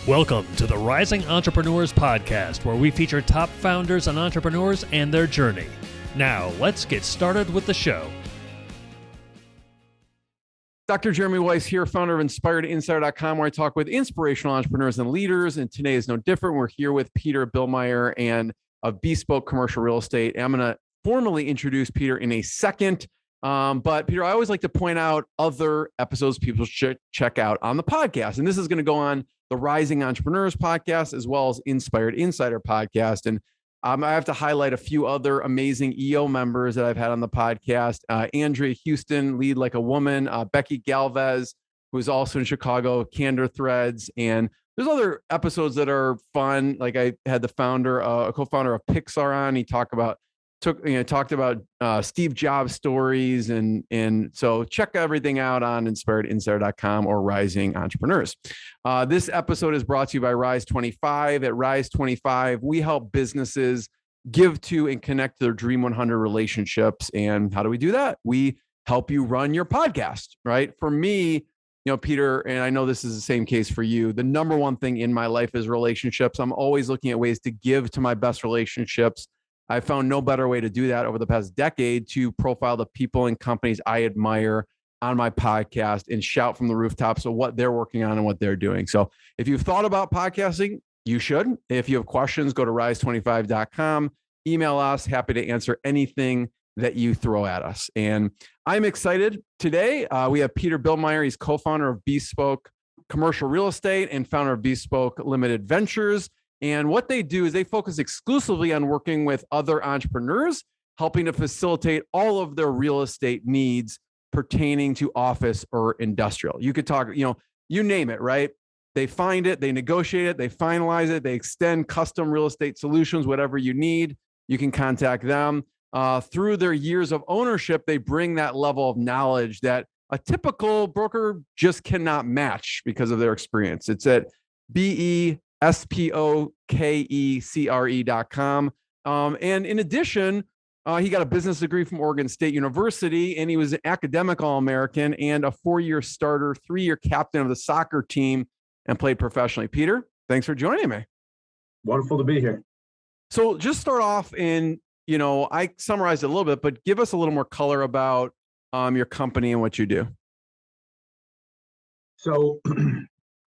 Welcome to the Rising Entrepreneurs Podcast, where we feature top founders and entrepreneurs and their journey. Now, let's get started with the show. Dr. Jeremy Weisz here, founder of InspiredInsider.com, where I talk with inspirational entrepreneurs and leaders. And today is no different. We're here with Peter Billmeyer and of Bespoke Commercial Real Estate. And I'm going to formally introduce Peter in a second. But Peter, I always like to point out other episodes people should check out on the podcast. And this is going to go on the Rising Entrepreneurs podcast, as well as Inspired Insider podcast. And I have to highlight a few other amazing EO members that I've had on the podcast. Andrea Houston, Lead Like a Woman, Becky Galvez, who's also in Chicago, Candor Threads. And there's other episodes that are fun. Like I had the founder, a co-founder of Pixar on. He talked about Steve Jobs stories. And so check everything out on InspiredInsider.com or Rising Entrepreneurs. This episode is brought to you by Rise 25. At Rise 25, we help businesses give to and connect to their Dream 100 relationships. And how do we do that? We help you run your podcast, right? For me, Peter, and I know this is the same case for you, the number one thing in my life is relationships. I'm always looking at ways to give to my best relationships. I found no better way to do that over the past decade to profile the people and companies I admire on my podcast and shout from the rooftops of what they're working on and what they're doing. So if you've thought about podcasting, you should. If you have questions, go to rise25.com, email us. Happy to answer anything that you throw at us. And I'm excited today. We have Peter Billmeyer. He's co-founder of Bespoke Commercial Real Estate and founder of Bespoke Limited Ventures. And what they do is they focus exclusively on working with other entrepreneurs, helping to facilitate all of their real estate needs pertaining to office or industrial. You could talk, you name it, right? They find it, they negotiate it, they finalize it, they extend custom real estate solutions, whatever you need, you can contact them. Through their years of ownership, they bring that level of knowledge that a typical broker just cannot match because of their experience. It's at BespokeCREcom. And in addition, he got a business degree from Oregon State University, and he was an academic All-American and a 4-year starter, 3-year captain of the soccer team, and played professionally. Peter, thanks for joining me. Wonderful to be here. So just start off in, I summarized it a little bit, but give us a little more color about your company and what you do. So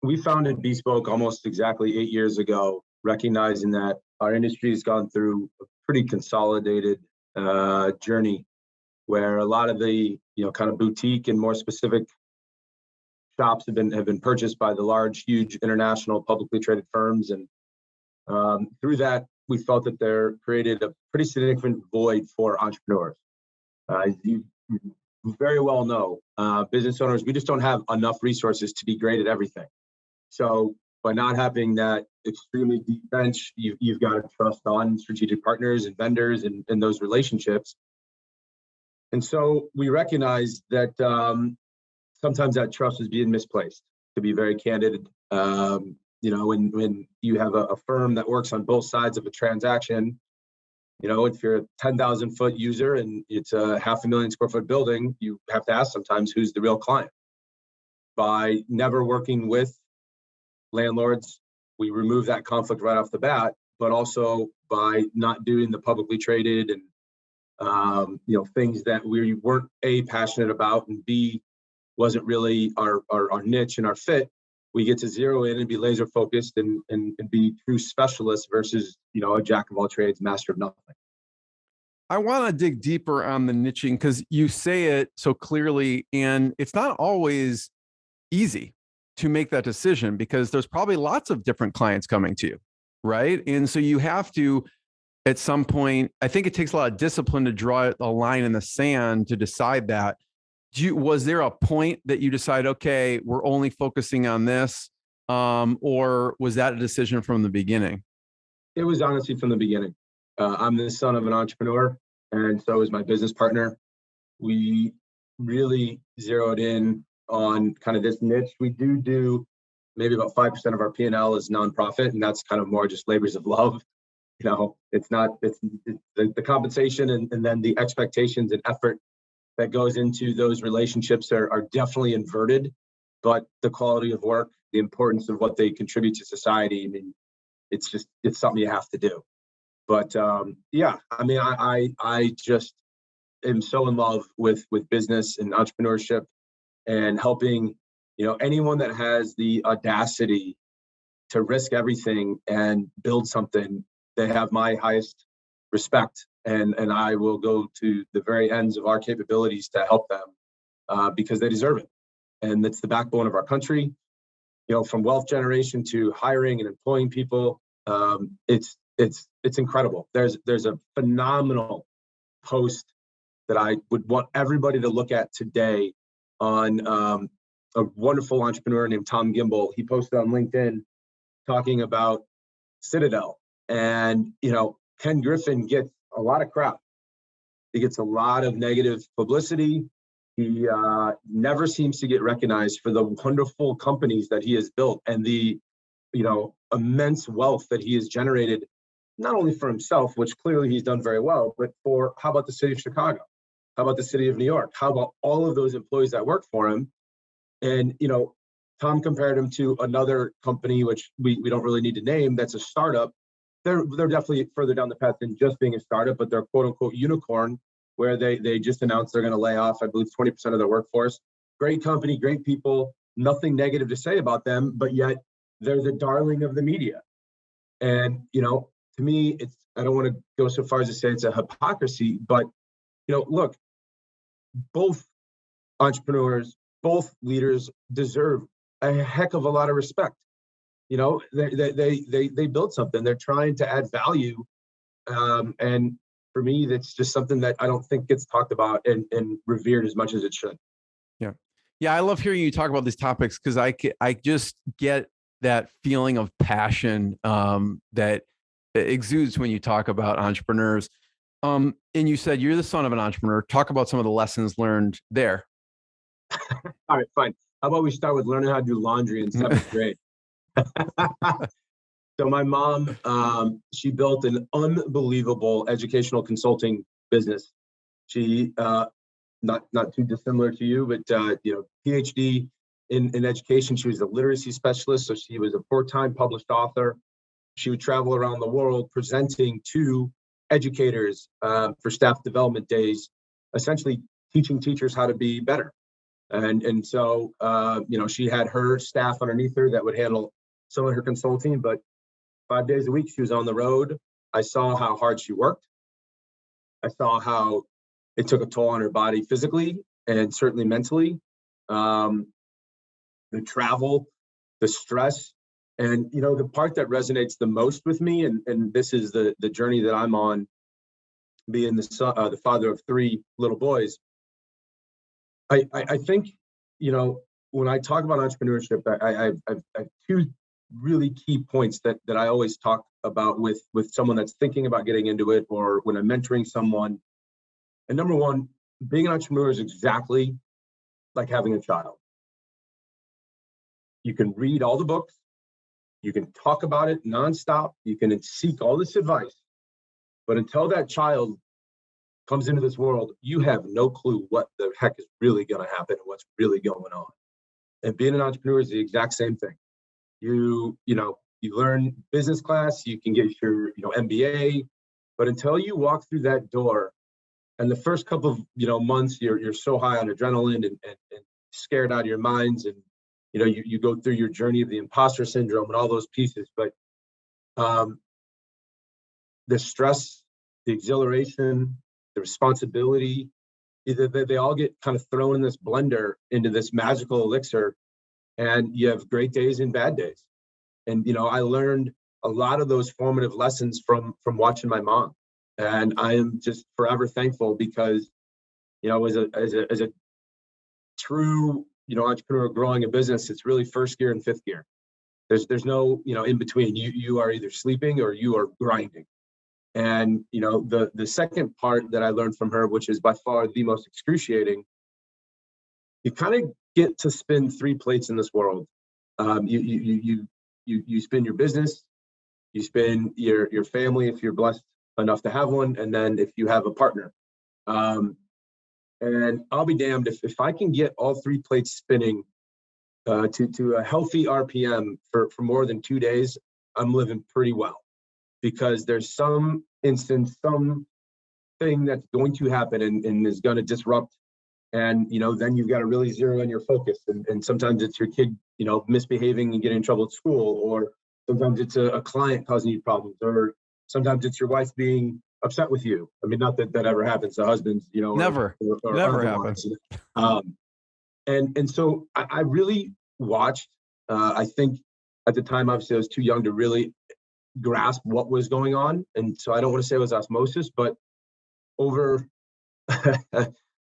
we founded Bespoke almost exactly 8 years ago, recognizing that our industry has gone through a pretty consolidated journey where a lot of the kind of boutique and more specific shops have been purchased by the large, huge international publicly traded firms. And through that, we felt that there created a pretty significant void for entrepreneurs. You very well know, business owners, we just don't have enough resources to be great at everything. So by not having that extremely deep bench, you've got to trust on strategic partners and vendors and those relationships. And so we recognize that sometimes that trust is being misplaced. To be very candid, when you have a firm that works on both sides of a transaction, if you're a 10,000 foot user and it's a 500,000 square foot building, you have to ask sometimes who's the real client. By never working with landlords, we remove that conflict right off the bat, but also by not doing the publicly traded and things that we weren't A, passionate about, and B, wasn't really our niche and our fit, we get to zero in and be laser focused and be true specialists versus a jack of all trades, master of nothing. I want to dig deeper on the niching because you say it so clearly, and it's not always easy to make that decision because there's probably lots of different clients coming to you, right? And so you have to, at some point, I think it takes a lot of discipline to draw a line in the sand to decide that. Was there a point that you decide, okay, we're only focusing on this, or was that a decision from the beginning? It was honestly from the beginning. I'm the son of an entrepreneur, and so is my business partner. We really zeroed in on kind of this niche. We do maybe about 5% of our P&L is nonprofit, and that's kind of more just labors of love. It's the compensation and then the expectations and effort that goes into those relationships are definitely inverted, but the quality of work the importance of what they contribute to society. I mean, it's something you have to do. But yeah, I mean, I just am so in love with business and entrepreneurship and helping, anyone that has the audacity to risk everything and build something. They have my highest respect, and I will go to the very ends of our capabilities to help them because they deserve it. And it's the backbone of our country. From wealth generation to hiring and employing people, it's incredible. There's a phenomenal post that I would want everybody to look at today on a wonderful entrepreneur named Tom Gimbel. He posted on LinkedIn talking about Citadel. And, Ken Griffin gets a lot of crap. He gets a lot of negative publicity. He never seems to get recognized for the wonderful companies that he has built and the, immense wealth that he has generated, not only for himself, which clearly he's done very well, but for, how about the city of Chicago? How about the city of New York? How about all of those employees that work for him? And, Tom compared him to another company, which we don't really need to name, that's a startup. They're definitely further down the path than just being a startup, but they're quote unquote unicorn, where they just announced they're going to lay off, I believe, 20% of their workforce. Great company, great people, nothing negative to say about them, but yet they're the darling of the media. And, to me, I don't want to go so far as to say it's a hypocrisy, but, look, both entrepreneurs, both leaders deserve a heck of a lot of respect. They built something. They're trying to add value. And for me, that's just something that I don't think gets talked about and revered as much as it should. Yeah. Yeah. I love hearing you talk about these topics because I just get that feeling of passion that exudes when you talk about entrepreneurs. And you said you're the son of an entrepreneur. Talk about some of the lessons learned there. All right, fine. How about we start with learning how to do laundry in 7th grade? So my mom, she built an unbelievable educational consulting business. She, not too dissimilar to you, but PhD in education. She was a literacy specialist, so she was a 4-time published author. She would travel around the world presenting to educators for staff development days, essentially teaching teachers how to be better. And so, she had her staff underneath her that would handle some of her consulting, but 5 days a week she was on the road. I saw how hard she worked. I saw how it took a toll on her body physically and certainly mentally. The travel, the stress, and the part that resonates the most with me, and this is the journey that I'm on, being the father of 3 little boys. I think, when I talk about entrepreneurship, I have 2 really key points that I always talk about with someone that's thinking about getting into it, or when I'm mentoring someone. And number 1, being an entrepreneur is exactly like having a child. You can read all the books, you can talk about it nonstop, you can seek all this advice, but until that child comes into this world, you have no clue what the heck is really going to happen and what's really going on. And being an entrepreneur is the exact same thing. You learn business class, you can get your MBA, but until you walk through that door, and the first couple of months, you're so high on adrenaline and scared out of your minds, and you go through your journey of the imposter syndrome and all those pieces. But the stress, the exhilaration, the responsibility, they all get kind of thrown in this blender into this magical elixir, and you have great days and bad days. And I learned a lot of those formative lessons from watching my mom, and I am just forever thankful because as a true entrepreneur growing a business, it's really 1st gear and 5th gear. There's no in between. You are either sleeping or you are grinding. And the second part that I learned from her, which is by far the most excruciating, you kind of get to spin 3 plates in this world. You spin your business, you spin your family if you're blessed enough to have one, and then if you have a partner. And I'll be damned if I can get all 3 plates spinning to a healthy RPM for more than 2 days, I'm living pretty well, because there's some instance, some thing that's going to happen and is going to disrupt. And, then you've got to really zero in your focus. And sometimes it's your kid, misbehaving and getting in trouble at school, or sometimes it's a client causing you problems, or sometimes it's your wife being upset with you. I mean, not that that ever happens to husbands, Never happens. And so I really watched. I think at the time, obviously, I was too young to really grasp what was going on, and so I don't want to say it was osmosis, but over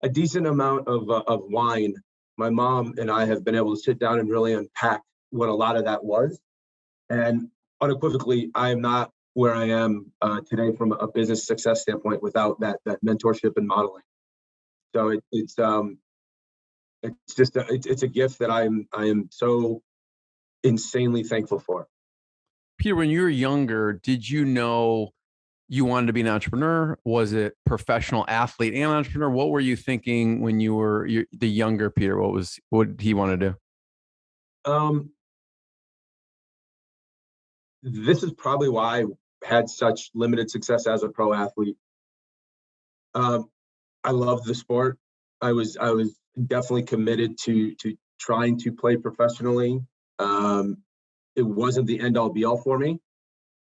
a decent amount of wine, my mom and I have been able to sit down and really unpack what a lot of that was. And unequivocally, I am not where I am today from a business success standpoint without that mentorship and modeling. So it's just it's a gift that I am so insanely thankful for. Peter, when you were younger, did you know you wanted to be an entrepreneur? Was it professional athlete and entrepreneur? What were you thinking when you were the younger Peter? What did he want to do? This is probably why I had such limited success as a pro athlete. I loved the sport. I was definitely committed to trying to play professionally. It wasn't the end all be all for me.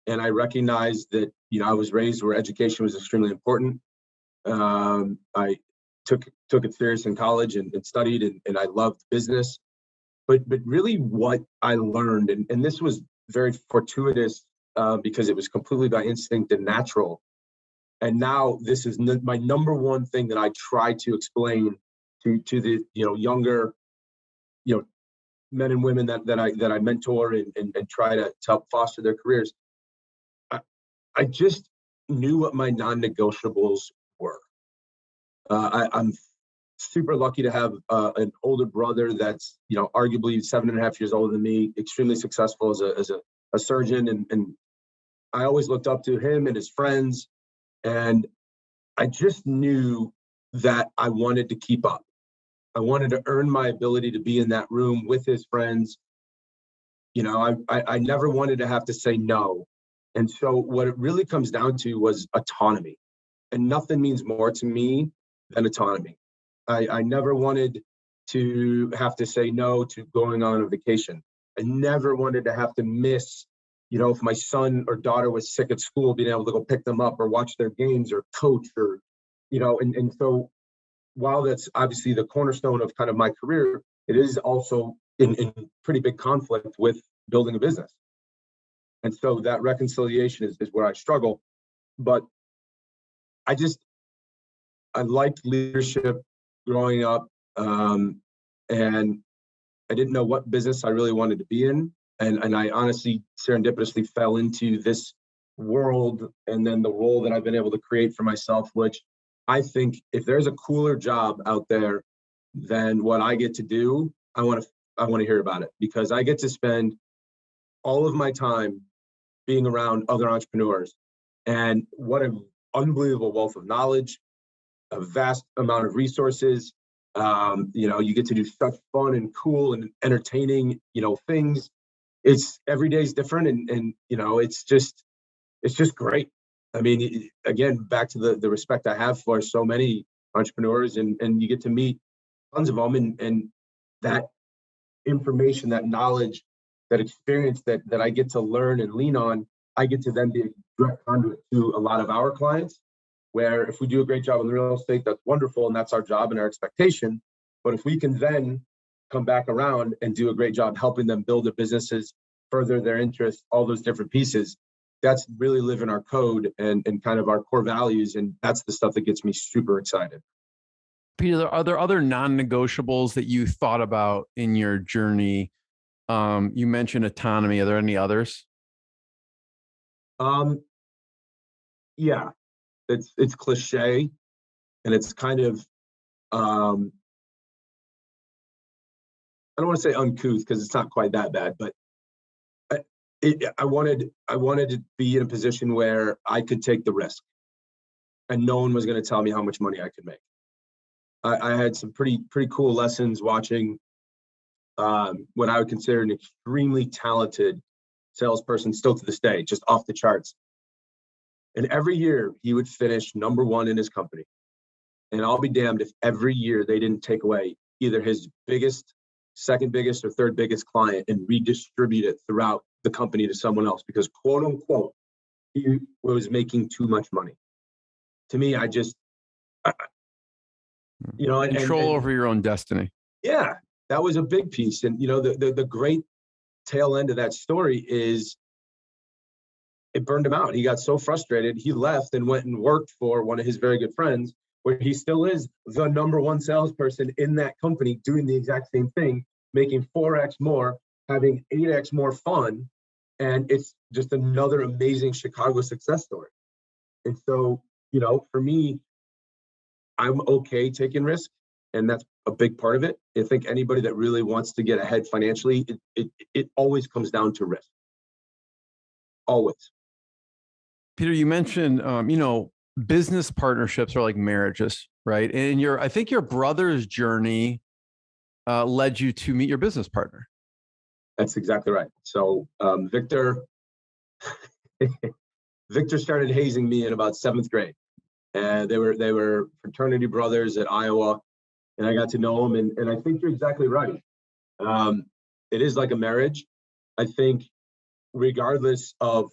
And I recognized that, I was raised where education was extremely important. I took it serious in college and studied, and I loved business. But really what I learned, and this was very fortuitous because it was completely by instinct and natural. And now this is my number one thing that I try to explain to the younger men and women that I mentor and try to help foster their careers. I just knew what my non-negotiables were. I'm super lucky to have an older brother that's arguably 7.5 years older than me, extremely successful as a surgeon, and I always looked up to him and his friends, and I just knew that I wanted to keep up. I wanted to earn my ability to be in that room with his friends. I never wanted to have to say no. And so what it really comes down to was autonomy. And nothing means more to me than autonomy. I never wanted to have to say no to going on a vacation. I never wanted to have to miss, if my son or daughter was sick at school, being able to go pick them up or watch their games or coach or, and so while that's obviously the cornerstone of kind of my career, it is also in pretty big conflict with building a business. And so that reconciliation is where I struggle. But I liked leadership growing up. And I didn't know what business I really wanted to be in. And I honestly serendipitously fell into this world and then the role that I've been able to create for myself, which I think if there's a cooler job out there than what I get to do, I want to hear about it, because I get to spend all of my time being around other entrepreneurs. And what an unbelievable wealth of knowledge, a vast amount of resources. You get to do such fun and cool and entertaining, things. It's every day is different. And it's just great. I mean, again, back to the respect I have for so many entrepreneurs, and you get to meet tons of them, and that information, that knowledge, that experience that I get to learn and lean on, I get to then be a direct conduit to a lot of our clients, where if we do a great job in real estate, that's wonderful, and that's our job and our expectation. But if we can then come back around and do a great job helping them build their businesses, further their interests, all those different pieces, that's really living our code and kind of our core values. And that's the stuff that gets me super excited. Peter, are there other non-negotiables that you thought about in your journey? You mentioned autonomy. Are there any others? Yeah, it's cliche, and it's kind of I don't want to say uncouth because it's not quite that bad, but I wanted to be in a position where I could take the risk, and no one was going to tell me how much money I could make. I had some pretty cool lessons watching when I would consider an extremely talented salesperson still to this day, just off the charts. And every year he would finish number one in his company. And I'll be damned if every year they didn't take away either his biggest, second biggest, or third biggest client and redistribute it throughout the company to someone else because, quote unquote, he was making too much money. To me, control over your own destiny. Yeah, that was a big piece. And, the great tail end of that story is it burned him out. He got so frustrated, he left and went and worked for one of his very good friends, where he still is the number one salesperson in that company doing the exact same thing, making 4x more, having 8x more fun. And it's just another amazing Chicago success story. And so, for me, I'm okay taking risk. And that's a big part of it. I think anybody that really wants to get ahead financially, it always comes down to risk. Always. Peter, you mentioned, business partnerships are like marriages, right? And I think your brother's journey led you to meet your business partner. That's exactly right. So Victor started hazing me in about 7th grade, and they were fraternity brothers at Iowa, and I got to know him. And I think you're exactly right. It is like a marriage. I think, regardless of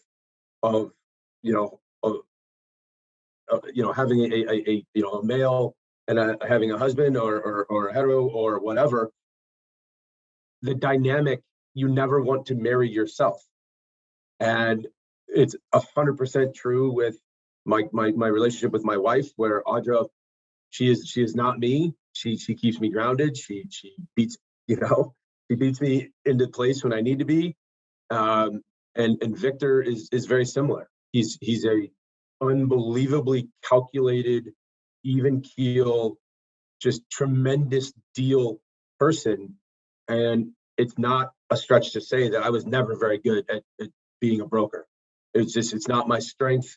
having a male and having a husband or a hetero or whatever, the dynamic, you never want to marry yourself. And it's 100% true with my relationship with my wife, where Audra, she is not me. She keeps me grounded. She beats me into place when I need to be. And Victor is very similar. He's a unbelievably calculated, even keel, just tremendous deal person. And it's not a stretch to say that I was never very good at being a broker. It's not my strength.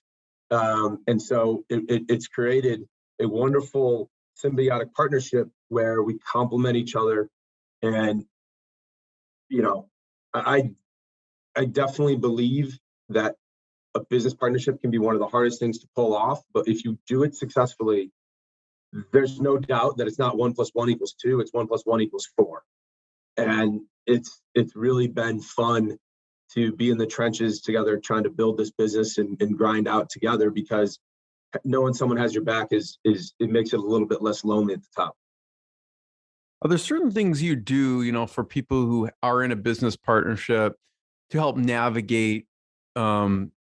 And so it's created a wonderful symbiotic partnership where we complement each other. And, I definitely believe that a business partnership can be one of the hardest things to pull off. But if you do it successfully, there's no doubt that it's not 1 + 1 = 2. It's 1 + 1 = 4. And it's really been fun to be in the trenches together, trying to build this business and grind out together, because knowing someone has your back it makes it a little bit less lonely at the top. Are there certain things you do, for people who are in a business partnership to help navigate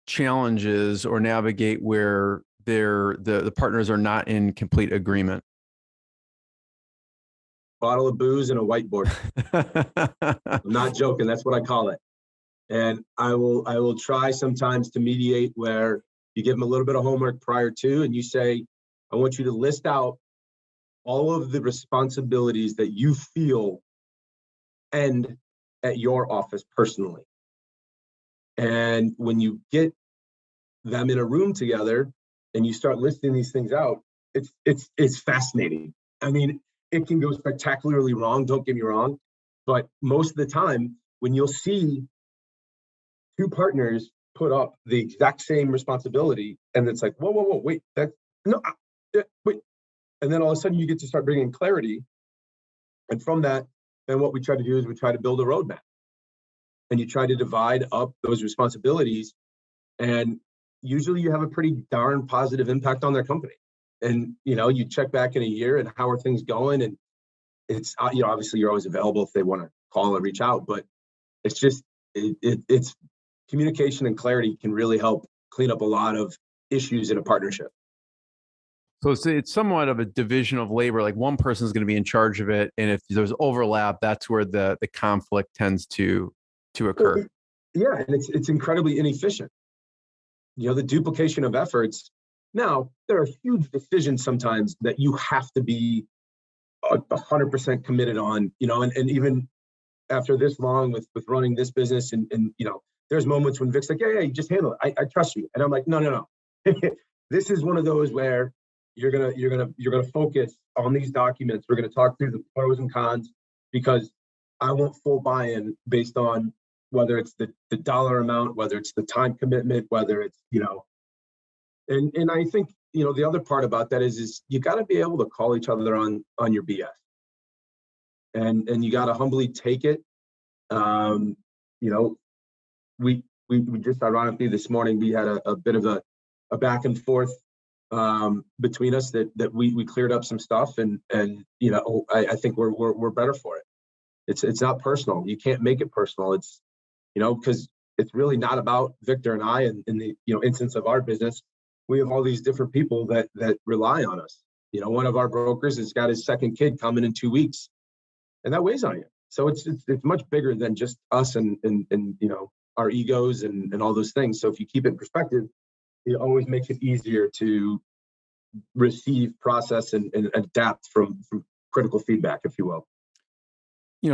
challenges or navigate where the partners are not in complete agreement? Bottle of booze and a whiteboard. I'm not joking. That's what I call it. And I will try sometimes to mediate where you give them a little bit of homework prior to, and you say, I want you to list out all of the responsibilities that you feel end at your office personally. And when you get them in a room together and you start listing these things out, it's fascinating. I mean, it can go spectacularly wrong, don't get me wrong, but most of the time when you'll see two partners put up the exact same responsibility, and it's like, whoa, wait, wait. And then all of a sudden you get to start bringing clarity. And from that, then what we try to do is we try to build a roadmap. And you try to divide up those responsibilities. And usually you have a pretty darn positive impact on their company. And, you check back in a year and how are things going? And it's, obviously you're always available if they want to call or reach out, but it's just, it's communication and clarity can really help clean up a lot of issues in a partnership. So it's somewhat of a division of labor. Like one person is going to be in charge of it, and if there's overlap, that's where the conflict tends to occur. Yeah, and it's incredibly inefficient. The duplication of efforts. Now, there are huge decisions sometimes that you have to be 100% committed on. And even after this long with running this business, and there's moments when Vic's like, yeah, you just handle it. I trust you, and I'm like, no. This is one of those where you're gonna focus on these documents. We're gonna talk through the pros and cons, because I want full buy-in based on whether it's the dollar amount, whether it's the time commitment, whether it's, and I think, the other part about that is you got to be able to call each other on your BS, and you got to humbly take it. We just ironically this morning we had a bit of a back and forth between us that we cleared up some stuff, and I think we're better for it. It's not personal. You can't make it personal. It's because it's really not about Victor and I. And in the instance of our business, we have all these different people that rely on us. One of our brokers has got his second kid coming in 2 weeks, and that weighs on you. So it's much bigger than just us and our egos and all those things. So if you keep it in perspective, it always makes it easier to receive, process, and adapt from critical feedback, if you will.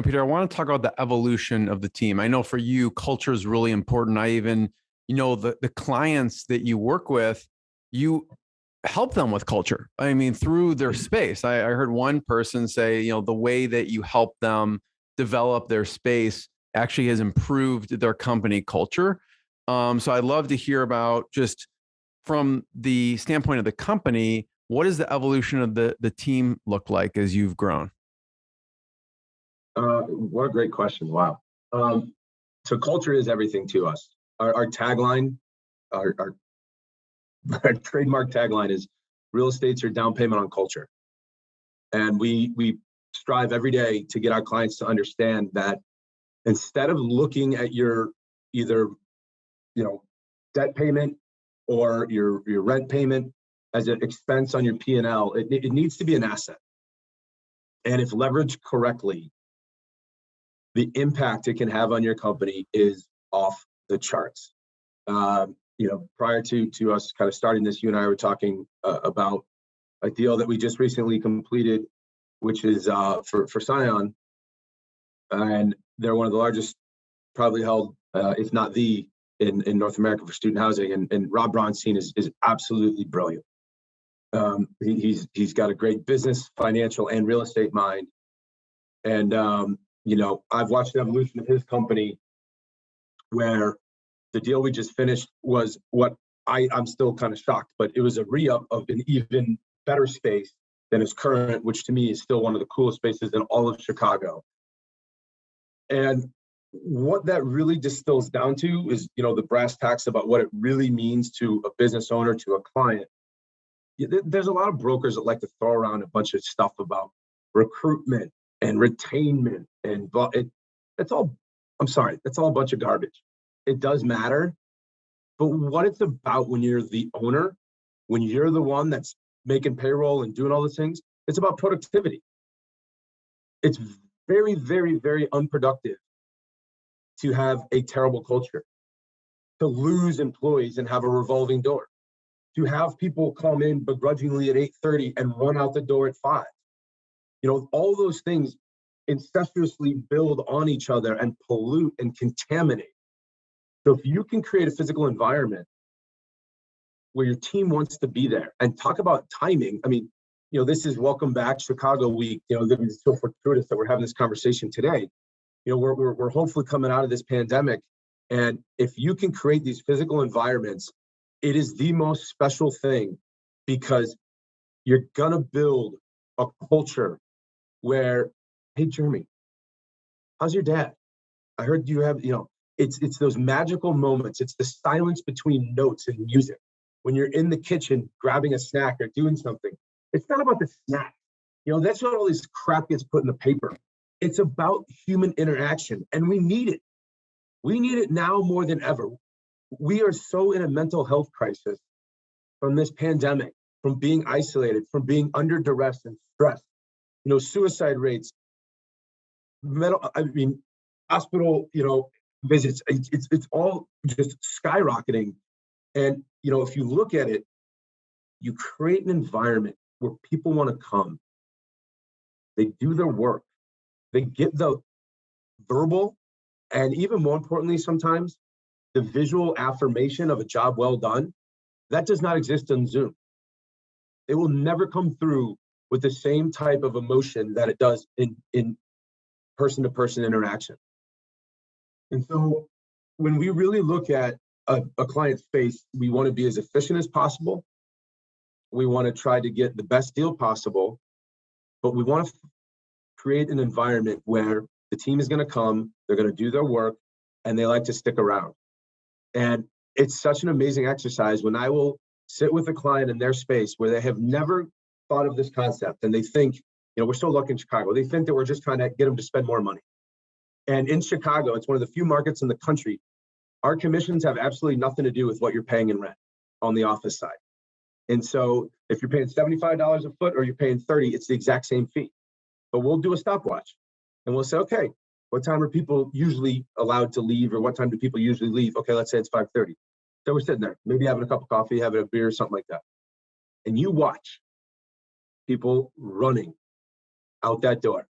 Peter, I want to talk about the evolution of the team. I know for you, culture is really important. I even, the clients that you work with, you help them with culture. I mean, through their space. I heard one person say, the way that you help them develop their space actually has improved their company culture. So I'd love to hear about, just from the standpoint of the company, what does the evolution of the team look like as you've grown? What a great question. Wow. So culture is everything to us. Our tagline, our trademark tagline is real estate's your down payment on culture. And we strive every day to get our clients to understand that instead of looking at your either, debt payment or your rent payment as an expense on your P&L, it needs to be an asset. And if leveraged correctly, the impact it can have on your company is off the charts. Prior to us kind of starting this, you and I were talking about a deal that we just recently completed, which is for SIOR, and they're one of the largest, probably held, if not the, in North America for student housing. And Rob Bronstein is absolutely brilliant. He's got a great business, financial, and real estate mind. And I've watched the evolution of his company, where the deal we just finished was what I'm still kind of shocked, but it was a re-up of an even better space than his current, which to me is still one of the coolest spaces in all of Chicago. And what that really distills down to is, the brass tacks about what it really means to a business owner, to a client. There's a lot of brokers that like to throw around a bunch of stuff about recruitment and retainment, and that's all a bunch of garbage. It does matter, but what it's about when you're the owner, when you're the one that's making payroll and doing all those things, it's about productivity. It's very, very, very unproductive to have a terrible culture, to lose employees and have a revolving door, to have people come in begrudgingly at 8:30 and run out the door at 5. All those things incestuously build on each other and pollute and contaminate. So if you can create a physical environment where your team wants to be there, and talk about timing. I mean, this is Welcome Back Chicago Week. It's so fortuitous that we're having this conversation today. We're hopefully coming out of this pandemic, and if you can create these physical environments, it is the most special thing, because you're gonna build a culture where, hey, Jeremy, how's your dad? I heard you have, it's those magical moments. It's the silence between notes and music. When you're in the kitchen grabbing a snack or doing something, it's not about the snack. That's not all this crap gets put in the paper. It's about human interaction, and we need it. We need it now more than ever. We are so in a mental health crisis from this pandemic, from being isolated, from being under duress and stress. Suicide rates, hospital, visits. It's all just skyrocketing. And if you look at it, you create an environment where people want to come. They do their work. They get the verbal, and even more importantly, sometimes the visual affirmation of a job well done. That does not exist on Zoom. It will never come through with the same type of emotion that it does in person-to-person interaction. And so when we really look at a client's space, we want to be as efficient as possible. We want to try to get the best deal possible, but we want to create an environment where the team is going to come, they're going to do their work, and they like to stick around. And it's such an amazing exercise when I will sit with a client in their space where they have never thought of this concept, and they think, we're so lucky in Chicago. They think that we're just trying to get them to spend more money. And in Chicago, it's one of the few markets in the country, our commissions have absolutely nothing to do with what you're paying in rent on the office side. And so if you're paying $75 a foot or you're paying $30, it's the exact same fee. But we'll do a stopwatch and we'll say, okay, what time are people usually allowed to leave, or what time do people usually leave? Okay, let's say it's 5:30. So we're sitting there, maybe having a cup of coffee, having a beer, something like that. And you watch people running out that door.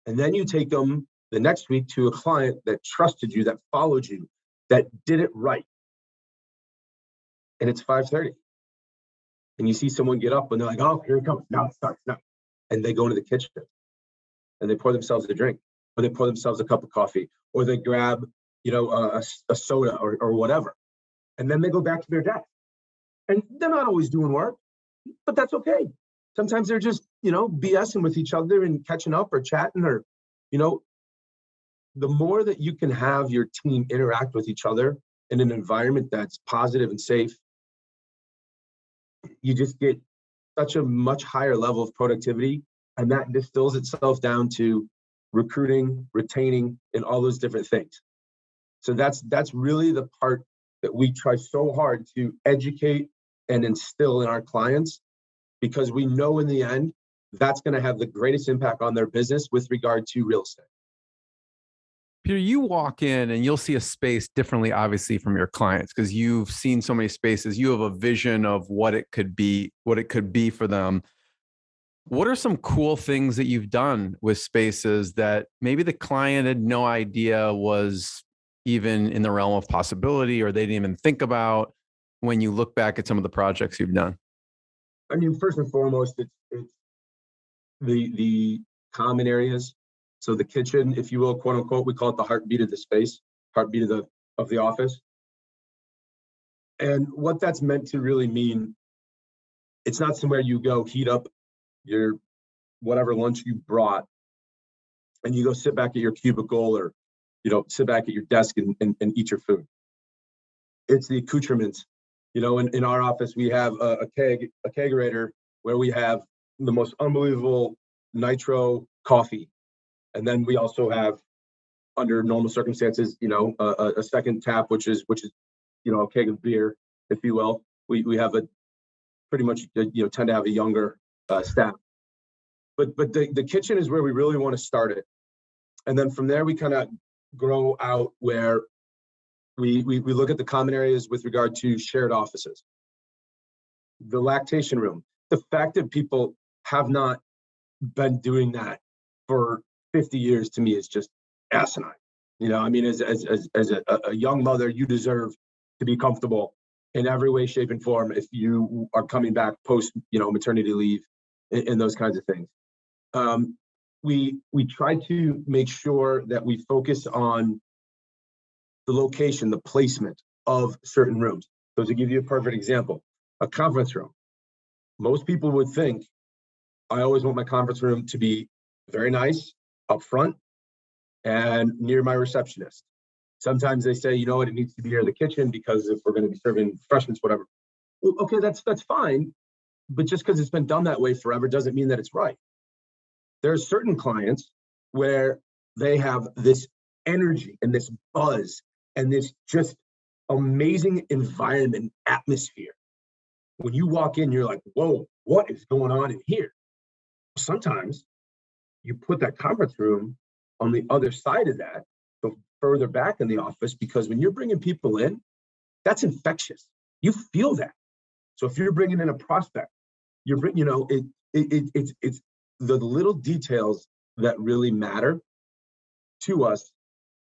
And then you take them the next week to a client that trusted you, that followed you, that did it right. And it's 5:30. And you see someone get up and they're like, oh, here it comes. Now it starts now. And they go into the kitchen and they pour themselves a drink, or they pour themselves a cup of coffee, or they grab, a soda or whatever. And then they go back to their desk. And they're not always doing work, but that's okay. Sometimes they're just, BSing with each other and catching up or chatting, or, the more that you can have your team interact with each other in an environment that's positive and safe, you just get such a much higher level of productivity. And that distills itself down to recruiting, retaining, and all those different things. So that's really the part that we try so hard to educate and instill in our clients, because we know in the end, that's going to have the greatest impact on their business with regard to real estate. Peter, you walk in and you'll see a space differently, obviously, from your clients, because you've seen so many spaces. You have a vision of what it could be for them. What are some cool things that you've done with spaces that maybe the client had no idea was even in the realm of possibility, or they didn't even think about, when you look back at some of the projects you've done? I mean, first and foremost, it's the common areas. So the kitchen, if you will, quote unquote, we call it the heartbeat of the space, heartbeat of the office. And what that's meant to really mean, it's not somewhere you go heat up your whatever lunch you brought and you go sit back at your cubicle, or sit back at your desk and eat your food. It's the accoutrements. In our office, we have a kegerator where we have the most unbelievable nitro coffee. And then we also have, under normal circumstances, a second tap, which is a keg of beer, if you will. We have a pretty much, tend to have a younger staff. But the kitchen is where we really want to start it. And then from there, we kind of grow out where we look at the common areas with regard to shared offices. The lactation room, the fact that people have not been doing that for 50 years, to me, is just asinine. As a young mother, you deserve to be comfortable in every way, shape, and form if you are coming back post, maternity leave and those kinds of things. We try to make sure that we focus on the location, the placement of certain rooms. So to give you a perfect example, a conference room. Most people would think, I always want my conference room to be very nice, up front, and near my receptionist. Sometimes they say, it needs to be near the kitchen because if we're going to be serving refreshments, whatever. Well, okay, that's fine. But just because it's been done that way forever doesn't mean that it's right. There are certain clients where they have this energy and this buzz and this just amazing environment, atmosphere. When you walk in, you're like, whoa, what is going on in here? Sometimes you put that conference room on the other side of that, so further back in the office, because when you're bringing people in, that's infectious. You feel that. So if you're bringing in a prospect, you're bringing, it's the little details that really matter to us,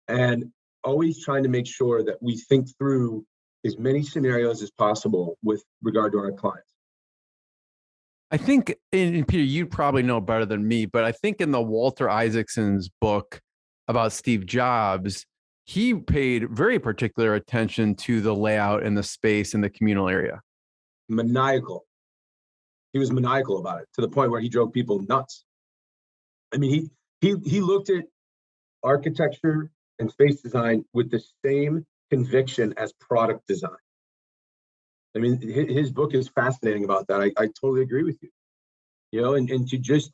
and always trying to make sure that we think through as many scenarios as possible with regard to our clients. I think, and Peter, you probably know better than me, but I think in the Walter Isaacson's book about Steve Jobs, he paid very particular attention to the layout and the space in the communal area. Maniacal. He was maniacal about it to the point where he drove people nuts. I mean, he looked at architecture and space design with the same conviction as product design. I mean, his book is fascinating about that. I totally agree with you. You know, and to just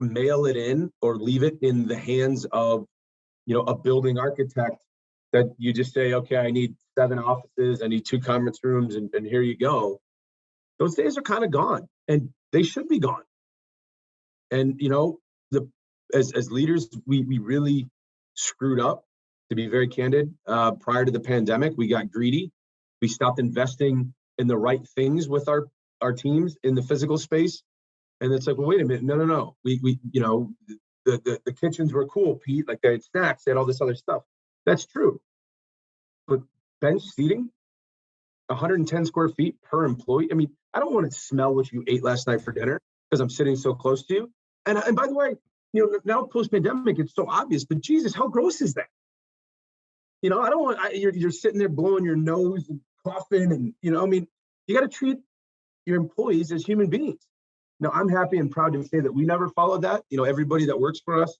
mail it in or leave it in the hands of, you know, a building architect that you just say, okay, I need 7 offices, I need 2 conference rooms, and here you go. Those days are kind of gone, and they should be gone. And, you know, as leaders, we really screwed up, to be very candid. Prior to the pandemic, we got greedy. We stopped investing in the right things with our teams in the physical space. And it's like, well, wait a minute. No. We you know, the kitchens were cool, Pete. Like they had snacks, they had all this other stuff. That's true. But bench seating, 110 square feet per employee. I mean, I don't want to smell what you ate last night for dinner because I'm sitting so close to you. And by the way, you know, now post-pandemic, it's so obvious, but Jesus, how gross is that? You know, I don't want, you're sitting there blowing your nose and coughing and, you know, I mean, you got to treat your employees as human beings. Now, I'm happy and proud to say that we never followed that. You know, everybody that works for us,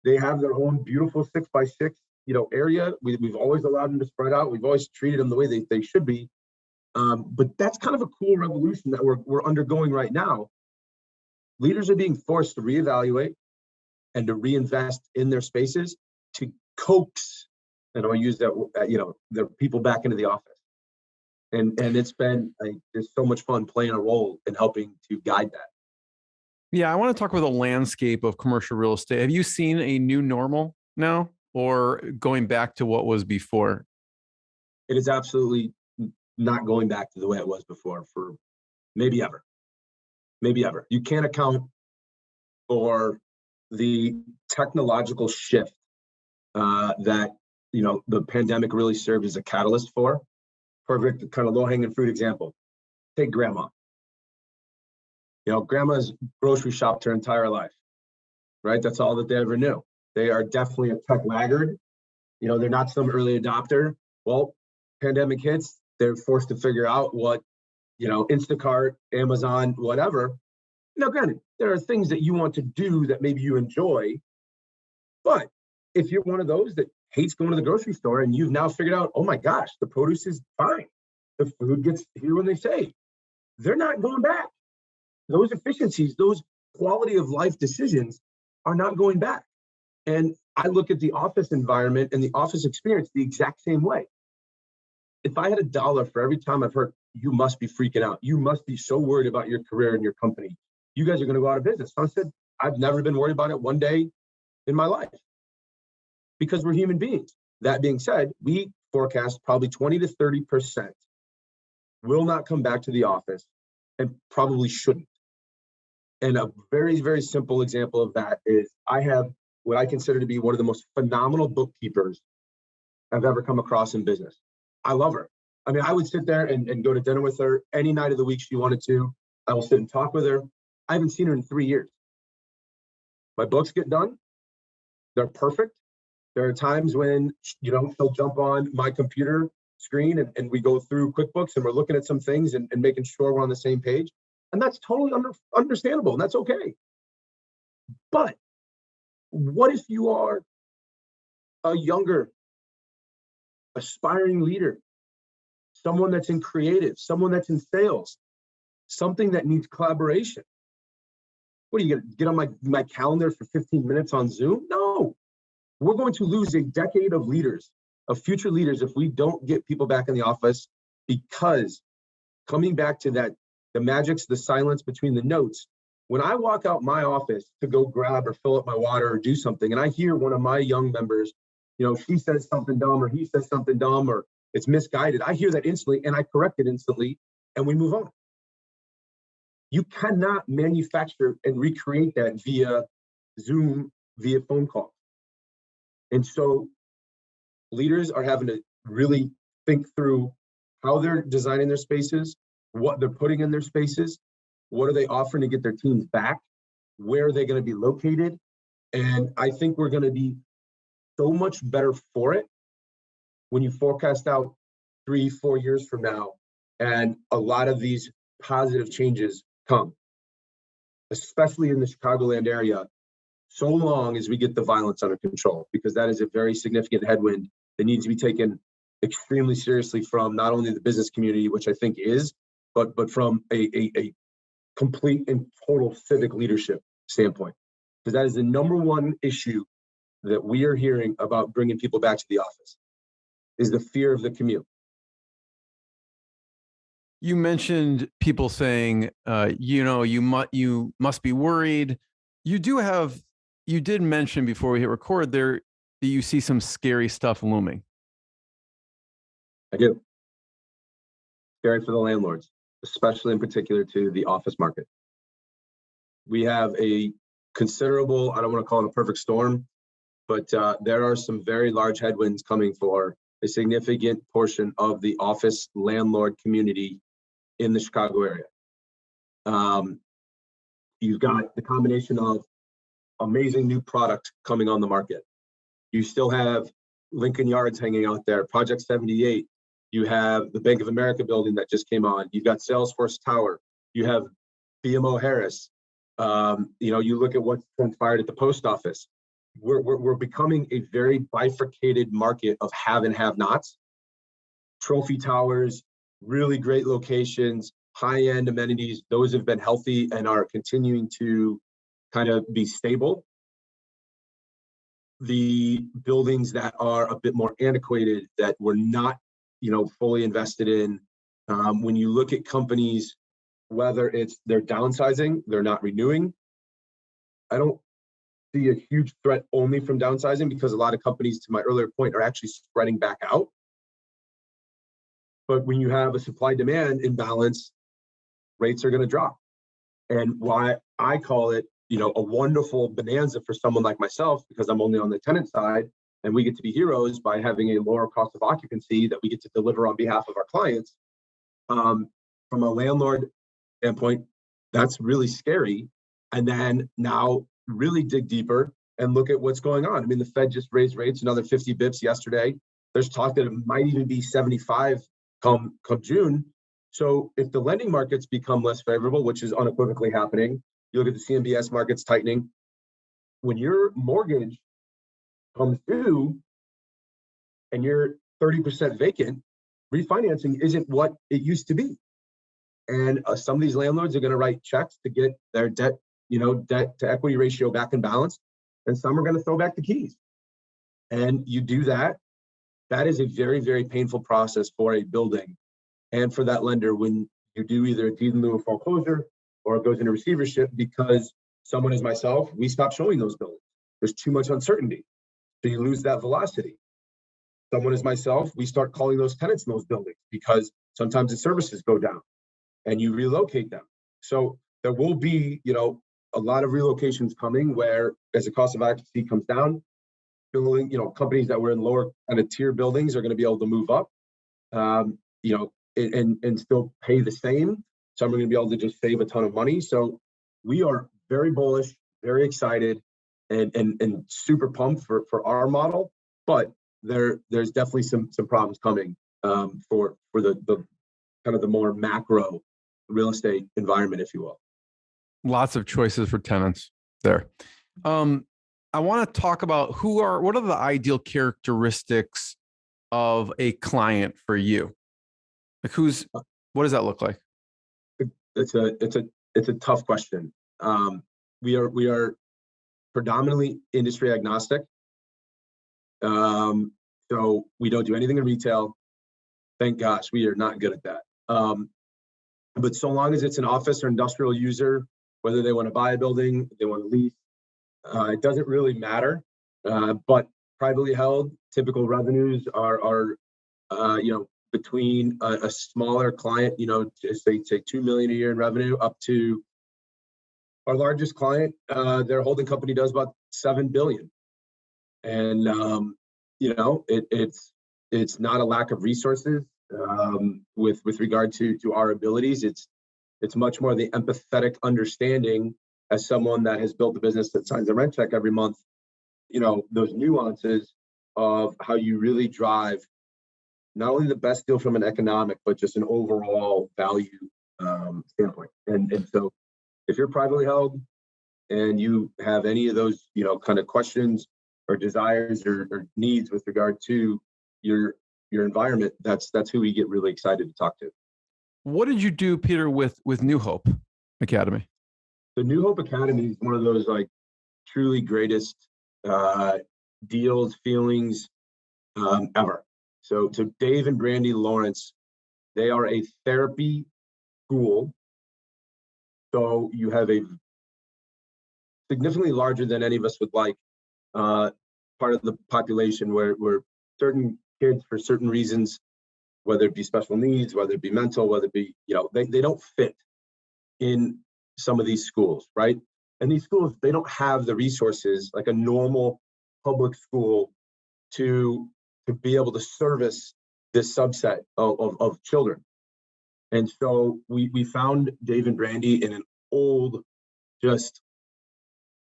they have their own beautiful 6x6, you know, area. We've always allowed them to spread out. We've always treated them the way they should be. But that's kind of a cool revolution that we're undergoing right now. Leaders are being forced to reevaluate and to reinvest in their spaces to coax, and I'll use that, you know, the people back into the office. And it's been, there's so much fun playing a role in helping to guide that. Yeah, I want to talk about the landscape of commercial real estate. Have you seen a new normal now, or going back to what was before? It is absolutely not going back to the way it was before for maybe ever. Maybe ever. You can't account for the technological shift that, you know, the pandemic really served as a catalyst for. Perfect kind of low-hanging fruit example. Take grandma. You know, grandma's grocery shopped her entire life, right? That's all that they ever knew. They are definitely a tech laggard. You know, they're not some early adopter. Well, pandemic hits, they're forced to figure out what, you know, Instacart, Amazon, whatever. Now, granted, there are things that you want to do that maybe you enjoy, but if you're one of those that hates going to the grocery store and you've now figured out, oh my gosh, the produce is fine, the food gets here when they say, they're not going back. Those efficiencies, those quality of life decisions are not going back. And I look at the office environment and the office experience the exact same way. If I had $1 for every time I've heard, you must be freaking out, you must be so worried about your career and your company, you guys are going to go out of business. I said, I've never been worried about it one day in my life because we're human beings. That being said, we forecast probably 20 to 30% will not come back to the office and probably shouldn't. And a very, very simple example of that is I have what I consider to be one of the most phenomenal bookkeepers I've ever come across in business. I love her. I mean, I would sit there and go to dinner with her any night of the week she wanted to. I will sit and talk with her. I haven't seen her in 3 years. My books get done. They're perfect. There are times when, you know, she'll jump on my computer screen and we go through QuickBooks and we're looking at some things and making sure we're on the same page. And that's totally understandable, and that's okay. But what if you are a younger, aspiring leader, someone that's in creative, someone that's in sales, something that needs collaboration? What are you going to get on my calendar for 15 minutes on Zoom? No, we're going to lose a decade of leaders, of future leaders, if we don't get people back in the office, because coming back to that, the magic's the silence between the notes. When I walk out my office to go grab or fill up my water or do something, and I hear one of my young members, you know, she says something dumb or he says something dumb or it's misguided, I hear that instantly and I correct it instantly and we move on. You cannot manufacture and recreate that via Zoom, via phone call. And so leaders are having to really think through how they're designing their spaces, what they're putting in their spaces, What are they offering to get their teams back? Where are they going to be located? And I think we're going to be so much better for it when you forecast out 3-4 years from now, and a lot of these positive changes come, especially in the Chicagoland area, so long as we get the violence under control, because that is a very significant headwind that needs to be taken extremely seriously from not only the business community, which I think is, but from a complete and total civic leadership standpoint, because that is the number one issue that we are hearing about bringing people back to the office, is the fear of the commute. You mentioned people saying, you must be worried. You did mention before we hit record there that you see some scary stuff looming. I do. Scary for the landlords, especially in particular to the office market. We have a considerable, I don't want to call it a perfect storm, but there are some very large headwinds coming for a significant portion of the office landlord community in the Chicago area. You've got the combination of amazing new product coming on the market. You still have Lincoln Yards hanging out there, Project 78. You have the Bank of America building that just came on. You've got Salesforce Tower. You have BMO Harris. You look at what's transpired at the post office. We're becoming a very bifurcated market of have and have-nots. Trophy towers, really great locations, high-end amenities. Those have been healthy and are continuing to kind of be stable. The buildings that are a bit more antiquated, that were not, fully invested in. When you look at companies, whether it's they're downsizing, they're not renewing. I don't see a huge threat only from downsizing, because a lot of companies, to my earlier point, are actually spreading back out. But when you have a supply-demand imbalance, rates are going to drop. And why I call it, a wonderful bonanza for someone like myself, because I'm only on the tenant side, and we get to be heroes by having a lower cost of occupancy that we get to deliver on behalf of our clients. From a landlord standpoint, that's really scary. And then now really dig deeper and look at what's going on. I mean, the Fed just raised rates another 50 bips yesterday. There's talk that it might even be 75 come June. So if the lending markets become less favorable, which is unequivocally happening, you look at the CMBS markets tightening. When your mortgage comes due and you're 30% vacant, refinancing isn't what it used to be. And some of these landlords are going to write checks to get their debt to equity ratio back in balance. And some are going to throw back the keys. And you do that. That is a very, very painful process for a building and for that lender when you do either a deed in lieu of foreclosure or it goes into receivership, because someone as myself, we stop showing those buildings. There's too much uncertainty. So you lose that velocity. Someone as myself, we start calling those tenants in those buildings because sometimes the services go down and you relocate them. So there will be, a lot of relocations coming where as the cost of occupancy comes down, building, companies that were in lower kind of tier buildings are going to be able to move up, and still pay the same. Some are going to be able to just save a ton of money. So we are very bullish, very excited, and super pumped for our model. But there's definitely some problems coming for the kind of the more macro real estate environment, if you will. Lots of choices for tenants there. I want to talk about what are the ideal characteristics of a client for you? Like what does that look like? It's a tough question. We are predominantly industry agnostic. So we don't do anything in retail. Thank gosh, we are not good at that. But so long as it's an office or industrial user, whether they want to buy a building, they want to lease, it doesn't really matter. But privately held, typical revenues are between a smaller client, say $2 million a year in revenue, up to our largest client. Their holding company does about $7 billion, and it's not a lack of resources with regard to our abilities. It's much more the empathetic understanding as someone that has built a business that signs a rent check every month, those nuances of how you really drive not only the best deal from an economic, but just an overall value standpoint. And so if you're privately held and you have any of those, kind of questions or desires or needs with regard to your environment, that's who we get really excited to talk to. What did you do, Peter, with New Hope Academy? The New Hope Academy is one of those like truly greatest deals, feelings ever. So Dave and Brandy Lawrence, they are a therapy school. So you have a significantly larger than any of us would like part of the population where certain kids, for certain reasons, whether it be special needs, whether it be mental, whether it be, they don't fit in some of these schools, right? And these schools, they don't have the resources like a normal public school to be able to service this subset of children. And so we found Dave and Brandy in an old, just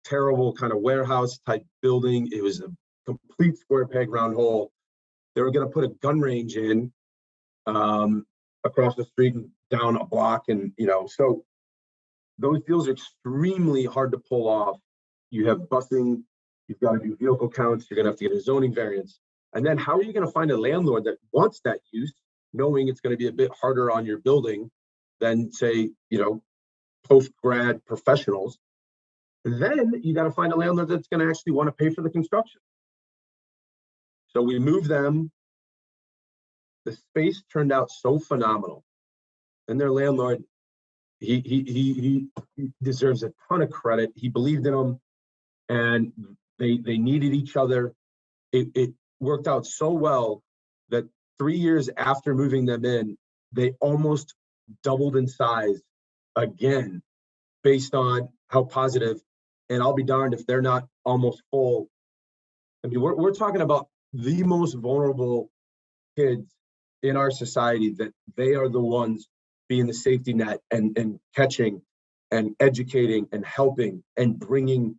terrible kind of warehouse type building. It was a complete square peg round hole. They were going to put a gun range in across the street and down a block. And, so those deals are extremely hard to pull off. You have busing, you've got to do vehicle counts, you're going to have to get a zoning variance. And then how are you going to find a landlord that wants that use, knowing it's going to be a bit harder on your building than, say, post-grad professionals? Then you got to find a landlord that's going to actually want to pay for the construction. So we moved them. The space turned out so phenomenal. And their landlord, he deserves a ton of credit. He believed in them, and they needed each other. It worked out so well that 3 years after moving them in, they almost doubled in size again, based on how positive. And I'll be darned if they're not almost full. I mean, we're talking about the most vulnerable kids in our society, that they are the ones being the safety net and catching and educating and helping and bringing,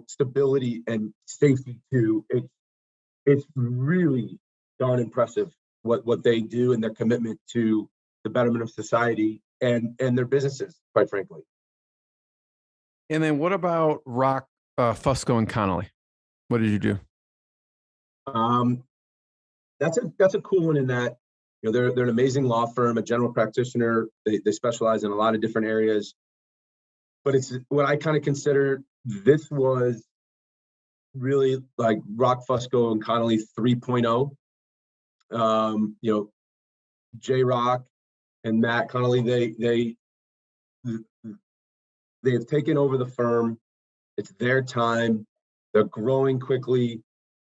stability and safety to it. It's really darn impressive what they do and their commitment to the betterment of society and their businesses, quite frankly. And then what about Rock, Fusco and Connolly? What did you do? That's a cool one in that, they're an amazing law firm, a general practitioner. They specialize in a lot of different areas, but it's what I kind of consider, this was really like Rock, Fusco and Connolly 3.0. J Rock and Matt Connolly, they have taken over the firm. It's their time. They're growing quickly.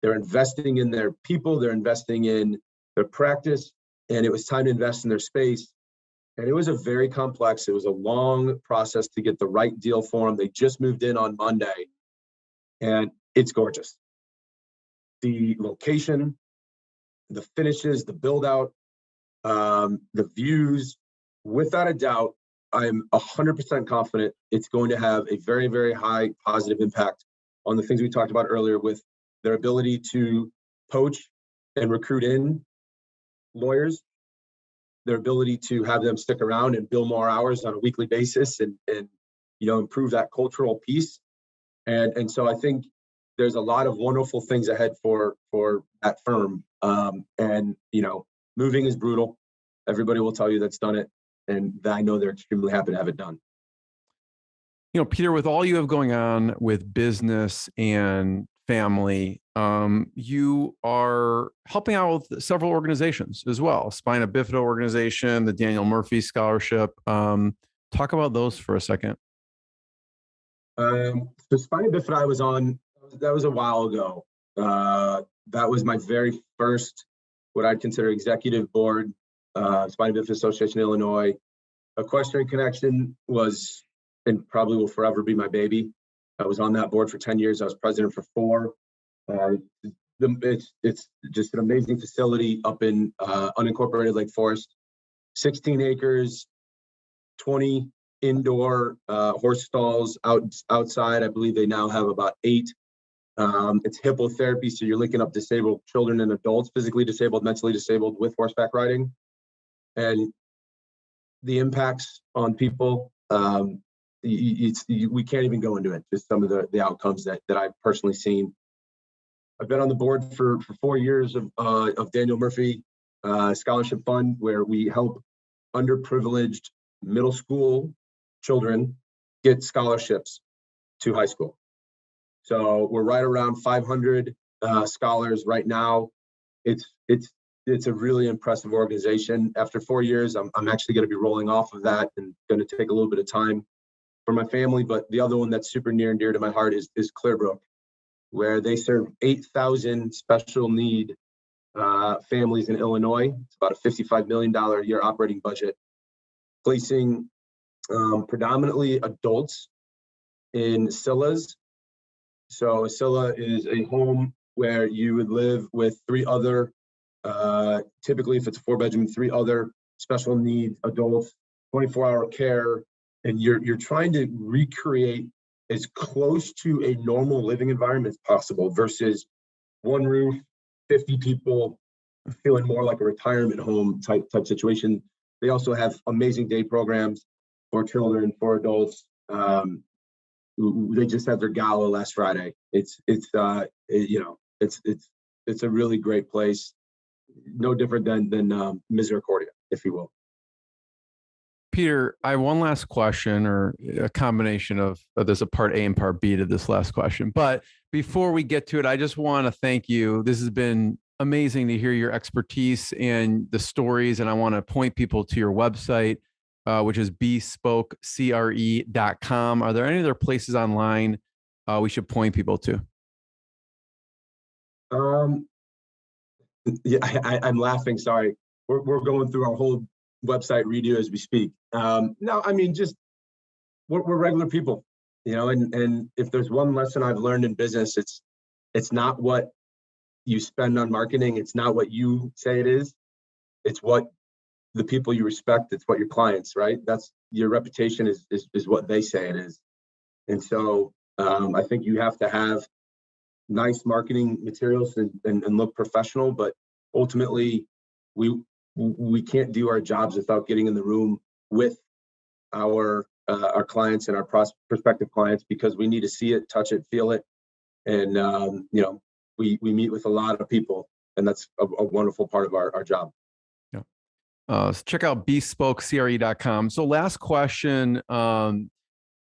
They're investing in their people. They're investing in their practice. And it was time to invest in their space. And it was a very complex, it was a long process to get the right deal for them. They just moved in on Monday, and it's gorgeous. The location, the finishes, the build out, the views, without a doubt, I'm 100% confident it's going to have a very, very high positive impact on the things we talked about earlier, with their ability to poach and recruit in lawyers, their ability to have them stick around and bill more hours on a weekly basis and improve that cultural piece. And so I think there's a lot of wonderful things ahead for that firm. And moving is brutal. Everybody will tell you that's done it. And I know they're extremely happy to have it done. Peter, with all you have going on with business and family, you are helping out with several organizations as well. Spina Bifida organization, the Daniel Murphy Scholarship. Talk about those for a second. So Spina Bifida I was on, that was a while ago. That was my very first, what I'd consider executive board, Spina Bifida Association, Illinois. Equestrian Connection was, and probably will forever be, my baby. I was on that board for 10 years. I was president for 4. It's just an amazing facility up in unincorporated Lake Forest, 16 acres, 20 indoor horse stalls outside. I believe they now have about 8. It's hippotherapy, so you're linking up disabled children and adults, physically disabled, mentally disabled, with horseback riding. And the impacts on people, we can't even go into it, just some of the outcomes that I've personally seen. I've been on the board for 4 years of Daniel Murphy Scholarship Fund, where we help underprivileged middle school children get scholarships to high school. So we're right around 500 scholars right now. It's a really impressive organization. After 4 years, I'm actually going to be rolling off of that and going to take a little bit of time for my family. But the other one that's super near and dear to my heart is Clearbrook, where they serve 8,000 special need families in Illinois. It's about a $55 million a year operating budget, placing predominantly adults in SILAs. So a SILA is a home where you would live with 3 other, typically if it's a 4-bedroom, 3 other special needs adults, 24-hour care, and you're trying to recreate as close to a normal living environment as possible versus one roof, 50 people, feeling more like a retirement home type situation. They also have amazing day programs for children, for adults. They just had their gala last Friday. It's a really great place, no different than Misericordia, if you will. Peter, I have one last question, or a combination of there's a part A and part B to this last question. But before we get to it, I just want to thank you. This has been amazing to hear your expertise and the stories. And I want to point people to your website, which is BespokeCRE.com. Are there any other places online we should point people to? Yeah, I'm laughing. Sorry. We're going through our whole website redo as we speak. No, I mean, just we're regular people, and if there's one lesson I've learned in business, it's not what you spend on marketing. It's not what you say it is. It's what the people you respect. It's what your clients, right? That's your reputation is what they say it is. And so I think you have to have nice marketing materials and look professional, but ultimately we can't do our jobs without getting in the room with our clients and our prospective clients, because we need to see it, touch it, feel it. And, we meet with a lot of people, and that's a wonderful part of our job. Yeah. So check out BespokeCRE.com. So last question,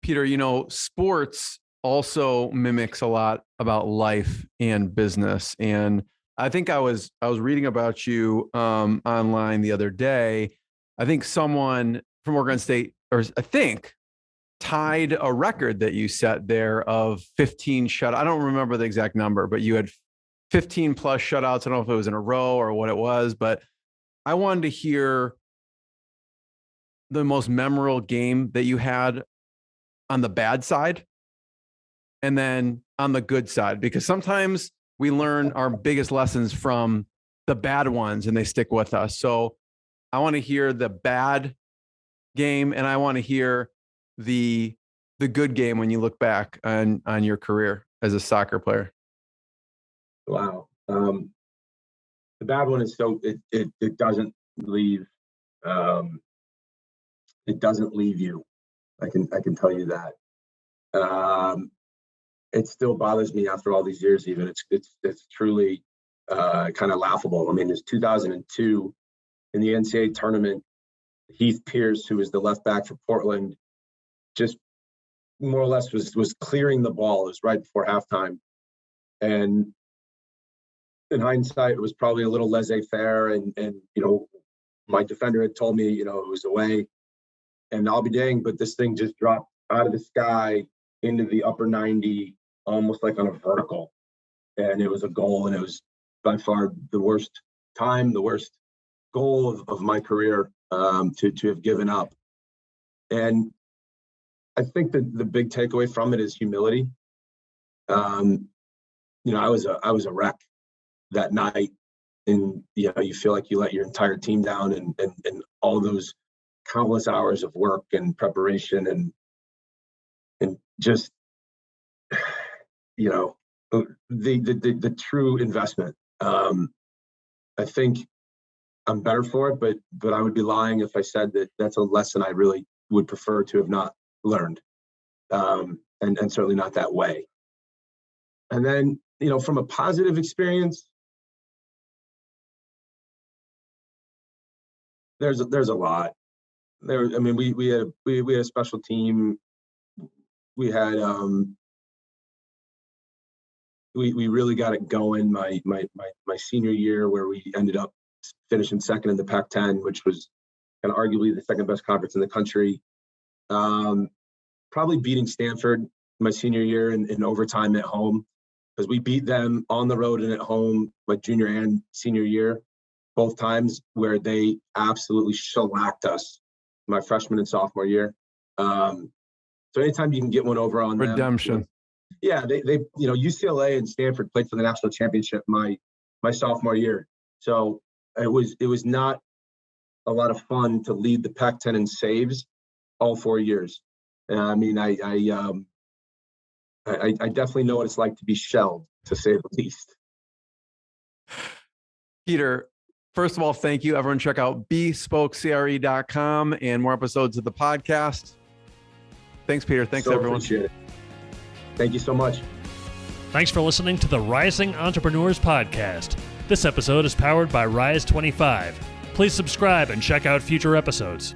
Peter, sports also mimics a lot about life and business. And I think I was reading about you online the other day. I think someone from Oregon State, or I think, tied a record that you set there of 15 shutouts. I don't remember the exact number, but you had 15 plus shutouts. I don't know if it was in a row or what it was, but I wanted to hear the most memorable game that you had on the bad side and then on the good side, because sometimes we learn our biggest lessons from the bad ones and they stick with us. So I want to hear the bad game, and I want to hear the good game when you look back on your career as a soccer player. Wow. The bad one is it doesn't leave. It doesn't leave you. I can tell you that. It still bothers me after all these years. Even it's truly kind of laughable. I mean, it's 2002 in the NCAA tournament. Heath Pierce, who was the left back for Portland, just more or less was clearing the ball. It was right before halftime, and in hindsight, it was probably a little laissez-faire. And my defender had told me, it was away, and I'll be dang, but this thing just dropped out of the sky into the upper 90, almost like on a vertical, and it was a goal. And it was by far the worst goal of my career to have given up. And I think that the big takeaway from it is humility. I was a wreck that night, and you feel like you let your entire team down, and all those countless hours of work and preparation and just, the true investment. I think I'm better for it, but I would be lying if I said that that's a lesson I really would prefer to have not learned, and certainly not that way. And then, from a positive experience, there's a lot. We had a special team. We had we really got it going my senior year, where we ended up finishing second in the Pac-10, which was kind of arguably the second best conference in the country. Probably beating Stanford my senior year in overtime at home, because we beat them on the road and at home my junior and senior year, both times, where they absolutely shellacked us my freshman and sophomore year. So anytime you can get one over on redemption. Yeah, they UCLA and Stanford played for the national championship my sophomore year. So it was not a lot of fun to lead the Pac-10 in saves all 4 years. I definitely know what it's like to be shelled, to say the least. Peter, first of all, thank you. Everyone check out BespokeCRE.com and more episodes of the podcast. Thanks, Peter. Thanks, everyone. Appreciate it. Thank you so much. Thanks for listening to the Rising Entrepreneurs Podcast. This episode is powered by Rise 25. Please subscribe and check out future episodes.